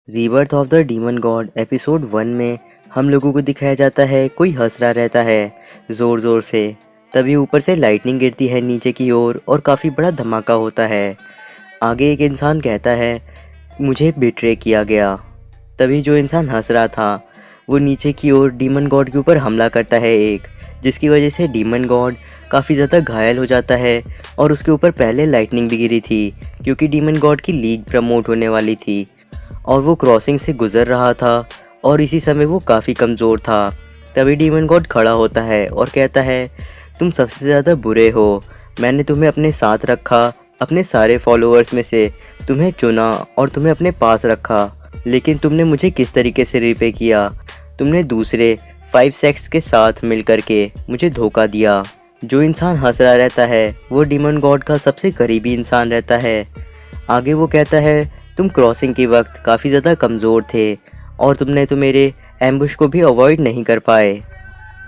Rebirth of the demon God episode 1 में हम लोगों को दिखाया जाता है कोई हंस रहा रहता है ज़ोर ज़ोर से। तभी ऊपर से लाइटनिंग गिरती है नीचे की ओर और काफ़ी बड़ा धमाका होता है। आगे एक इंसान कहता है मुझे बिट्रे किया गया। तभी जो इंसान हंस रहा था वो नीचे की ओर डीमन गॉड के ऊपर हमला करता है जिसकी वजह से डीमन गॉड काफ़ी ज़्यादा घायल हो जाता है और उसके ऊपर पहले लाइटनिंग भी गिरी थी क्योंकि डीमन गॉड की लीग प्रमोट होने वाली थी और वो क्रॉसिंग से गुजर रहा था और इसी समय वो काफ़ी कमज़ोर था। तभी डीमन गॉड खड़ा होता है और कहता है तुम सबसे ज़्यादा बुरे हो, मैंने तुम्हें अपने साथ रखा, अपने सारे फॉलोअर्स में से तुम्हें चुना और तुम्हें अपने पास रखा, लेकिन तुमने मुझे किस तरीके से रिपे किया। तुमने दूसरे 5 सेक्स के साथ मिल के मुझे धोखा दिया। जो इंसान हंस रहा रहता है वो डीमन गॉड का सबसे करीबी इंसान रहता है। आगे वो कहता है तुम क्रॉसिंग के वक्त काफ़ी ज़्यादा कमज़ोर थे और तुमने तो मेरे एम्बुश को भी अवॉइड नहीं कर पाए।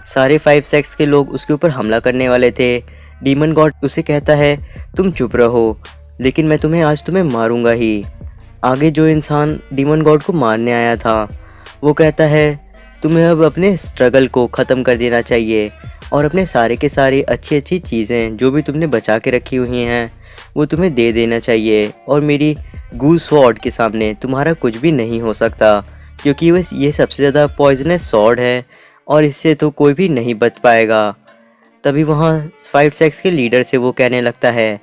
सारे 5 सेक्स के लोग उसके ऊपर हमला करने वाले थे। डीमन गॉड उसे कहता है तुम चुप रहो, लेकिन मैं तुम्हें मारूंगा ही। आगे जो इंसान डीमन गॉड को मारने आया था वो कहता है तुम्हें अब अपने स्ट्रगल को ख़त्म कर देना चाहिए और अपने सारे के सारे अच्छी चीज़ें जो भी तुमने बचा के रखी हुई हैं वो तुम्हें दे देना चाहिए और मेरी गूस स्वॉर्ड के सामने तुम्हारा कुछ भी नहीं हो सकता क्योंकि ये सबसे ज़्यादा पॉइजनस स्वॉर्ड है और इससे तो कोई भी नहीं बच पाएगा। तभी वहाँ 5 सेक्स के लीडर से वो कहने लगता है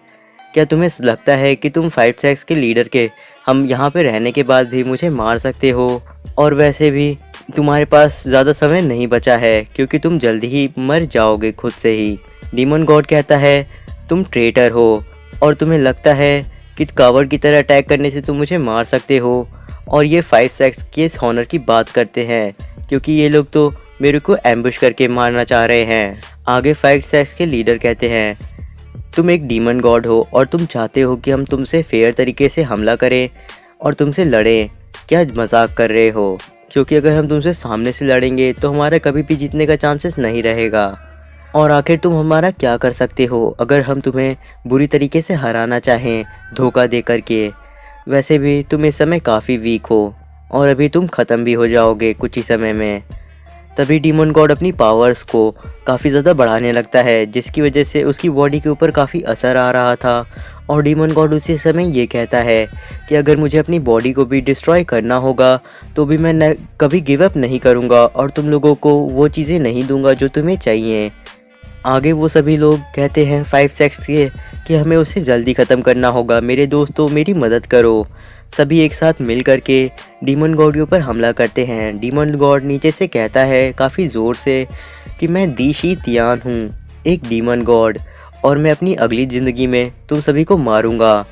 क्या तुम्हें लगता है कि तुम 5 सेक्स के लीडर के हम यहाँ पे रहने के बाद भी मुझे मार सकते हो, और वैसे भी तुम्हारे पास ज़्यादा समय नहीं बचा है क्योंकि तुम जल्दी ही मर जाओगे खुद से ही। डीमन गॉड कहता है तुम ट्रेटर हो और तुम्हें लगता है कि कावर्ड की तरह अटैक करने से तुम मुझे मार सकते हो, और ये 5 सेक्स के इस हॉनर की बात करते हैं क्योंकि ये लोग तो मेरे को एम्बुश करके मारना चाह रहे हैं। आगे 5 सेक्स के लीडर कहते हैं तुम एक डीमन गॉड हो और तुम चाहते हो कि हम तुमसे फेयर तरीके से हमला करें और तुमसे लड़ें। क्या मजाक कर रहे हो? क्योंकि अगर हम तुमसे सामने से लड़ेंगे तो हमारा कभी भी जीतने का चांसेस नहीं रहेगा, और आखिर तुम हमारा क्या कर सकते हो अगर हम तुम्हें बुरी तरीके से हराना चाहें धोखा दे करके। वैसे भी तुम इस समय काफ़ी वीक हो और अभी तुम ख़त्म भी हो जाओगे कुछ ही समय में। तभी डीमन गॉड अपनी पावर्स को काफ़ी ज़्यादा बढ़ाने लगता है जिसकी वजह से उसकी बॉडी के ऊपर काफ़ी असर आ रहा था, और डीमन गॉड उसी समय ये कहता है कि अगर मुझे अपनी बॉडी को भी डिस्ट्रॉय करना होगा तो भी मैं कभी गिव अप नहीं करूँगा और तुम लोगों को वो चीज़ें नहीं दूंगा जो तुम्हें चाहिए। आगे वो सभी लोग कहते हैं 5 सेक्स के कि हमें उसे जल्दी ख़त्म करना होगा, मेरे दोस्तों मेरी मदद करो। सभी एक साथ मिल करके डीमन गॉड के ऊपर हमला करते हैं। डीमन गॉड नीचे से कहता है काफ़ी ज़ोर से कि मैं दीशी तियान हूँ, एक डीमन गॉड, और मैं अपनी अगली ज़िंदगी में तुम सभी को मारूंगा।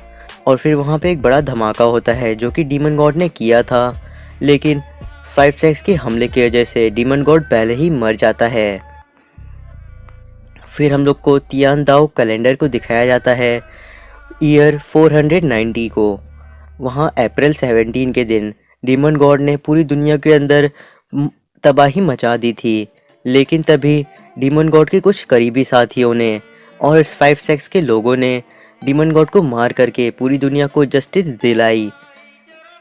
और फिर वहाँ पे एक बड़ा धमाका होता है जो कि डीमन गॉड ने किया था, लेकिन 5 सेक्स के हमले की वजह से डीमन गॉड पहले ही मर जाता है। फिर हम लोग को तियान दाओ कैलेंडर को दिखाया जाता है ईयर 490 को। वहाँ अप्रैल 17 के दिन डीमन गॉड ने पूरी दुनिया के अंदर तबाही मचा दी थी, लेकिन तभी डीमन गॉड के कुछ करीबी साथियों ने और 5 सेक्स के लोगों ने डीमन गॉड को मार करके पूरी दुनिया को जस्टिस दिलाई।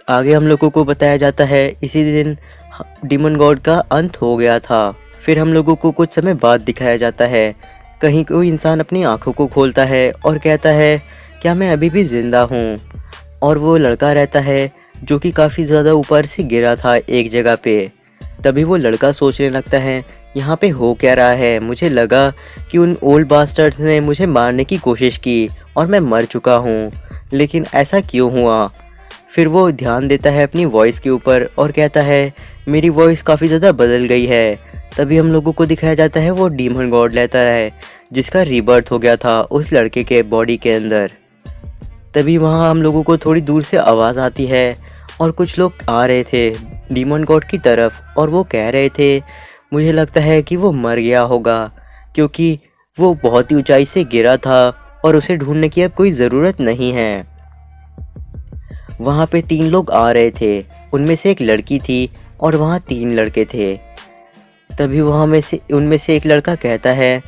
आगे हम लोगों को बताया जाता है इसी दिन डीमन गॉड का अंत हो गया था। फिर हम लोगों को कुछ समय बाद दिखाया जाता है कहीं कोई इंसान अपनी आंखों को खोलता है और कहता है क्या मैं अभी भी ज़िंदा हूँ, और वो लड़का रहता है जो कि काफ़ी ज़्यादा ऊपर से गिरा था एक जगह पे। तभी वो लड़का सोचने लगता है यहाँ पे हो क्या रहा है, मुझे लगा कि उन ओल्ड बास्टर्ड्स ने मुझे मारने की कोशिश की और मैं मर चुका हूँ, लेकिन ऐसा क्यों हुआ। फिर वो ध्यान देता है अपनी वॉइस के ऊपर और कहता है मेरी वॉइस काफ़ी ज़्यादा बदल गई है। तभी हम लोगों को दिखाया जाता है वो डीमन गॉड लेता है जिसका रीबर्थ हो गया था उस लड़के के बॉडी के अंदर। तभी वहाँ हम लोगों को थोड़ी दूर से आवाज़ आती है और कुछ लोग आ रहे थे डीमन गॉड की तरफ, और वो कह रहे थे मुझे लगता है कि वो मर गया होगा क्योंकि वो बहुत ही ऊंचाई से गिरा था और उसे ढूंढने की अब कोई ज़रूरत नहीं है। वहाँ पे 3 लोग आ रहे थे, उनमें से एक लड़की थी और वहाँ 3 लड़के थे। तभी उनमें से एक लड़का कहता है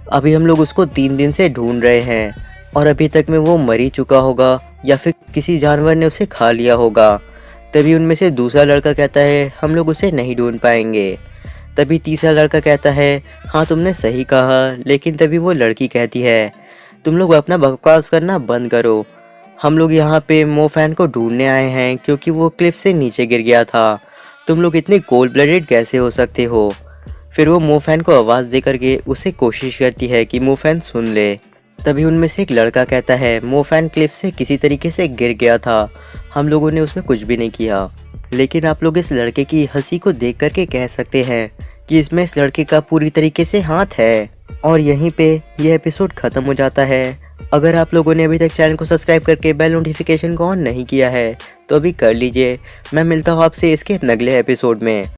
अभी हम लोग उसको 3 दिन से ढूंढ रहे हैं और अभी तक में वो मर ही चुका होगा या फिर किसी जानवर ने उसे खा लिया होगा। तभी उनमें से दूसरा लड़का कहता है हम लोग उसे नहीं ढूंढ पाएंगे। तभी तीसरा लड़का कहता है हाँ तुमने सही कहा, लेकिन तभी वो लड़की कहती है तुम लोग अपना बकवास करना बंद करो, हम लोग यहाँ पे मोफैन को ढूंढने आए हैं क्योंकि वो क्लिफ से नीचे गिर गया था। तुम लोग इतने कोल्ड ब्लडेड कैसे हो सकते हो। फिर वो मोफैन को आवाज़ दे करके उसे कोशिश करती है कि मोफैन सुन ले। तभी उनमें से एक लड़का कहता है मोफैन क्लिफ से किसी तरीके से गिर गया था, हम लोगों ने उसमें कुछ भी नहीं किया। लेकिन आप लोग इस लड़के की हंसी को देख करके कह सकते हैं कि इसमें इस लड़के का पूरी तरीके से हाथ है। और यहीं पे यह एपिसोड ख़त्म हो जाता है। अगर आप लोगों ने अभी तक चैनल को सब्सक्राइब करके बेल नोटिफिकेशन को ऑन नहीं किया है तो अभी कर लीजिए। मैं मिलता हूँ आपसे इसके अगले एपिसोड में।